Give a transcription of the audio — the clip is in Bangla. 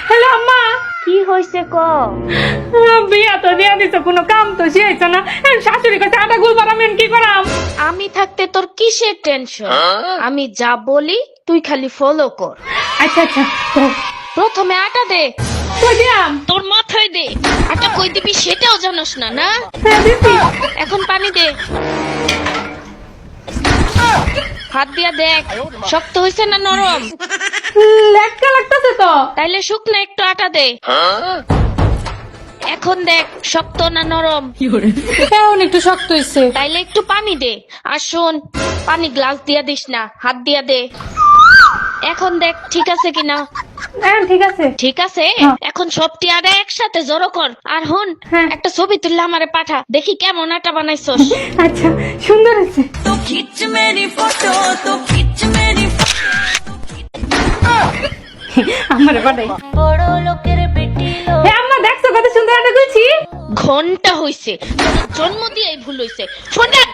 হ্যালো আম্মা, কি হয়েছে ক? বিয়া তো দিয়া দিছ, কোনো কাম তো শেষ না। শাশুড়ি কাছে আটা গুলবার আমি কি করাম? আমি থাকতে তোর কিসের টেনশন? আমি যা বলি তুই খালি ফলো কর। আচ্ছা আচ্ছা, প্রথমে আটা দে, কই দিয়াম? তোর মাথায় দে। আটা কই দিবি সেটাও জানোস না না? হ্যাঁ দিছি। এখন পানি দে, হাত দিয়া দেখ শক্ত হয়েছে না নরম। লেটকা লাগতেছে তো। তাইলে শুকনো একটু আটা দে, এখন দেখ শক্ত না নরম। এখন একটু শক্ত হইছে। তাইলে একটু পানি দে। আর শোন, পানি গ্লাস দিয়া দিস না, হাত দিয়া দে। এখন দেখ ঠিক আছে কিনা। হ্যাঁ ঠিক আছে। ঠিক আছে, হ্যাঁ। এখন সবটি আটা একসাথে জড়ো কর। আর হন, হ্যাঁ। একটা ছবি তুললে আমারে পাঠা, দেখি কেমন আটা বানাইছস। আচ্ছা, সুন্দর হয়েছে। तो खींच मेरी फोटो तो खींच मेरी আমার বাড়াই। बड़ो लोकेर बेटी लो হ্যাঁ আম্মা, দেখছো কত সুন্দর আটা গুলছি? ঘন্টা হইছে, তোর জন্ম দিয়েই ভুল হইছে। ফোন রাখ।